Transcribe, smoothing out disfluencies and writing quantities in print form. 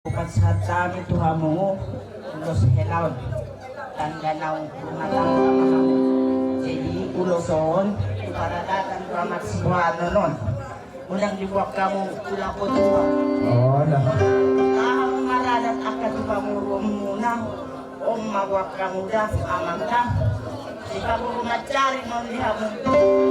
Bukan sa dami tuha mo ulos helaw tanganaw matang jadi uloson para datang ke amat sebuah non unang dibuat kamu ulang po tuha Oh, nah. tahang maradat akan tuha mo muna magwak kamu dah amang dah jika mo macari mo lihat mo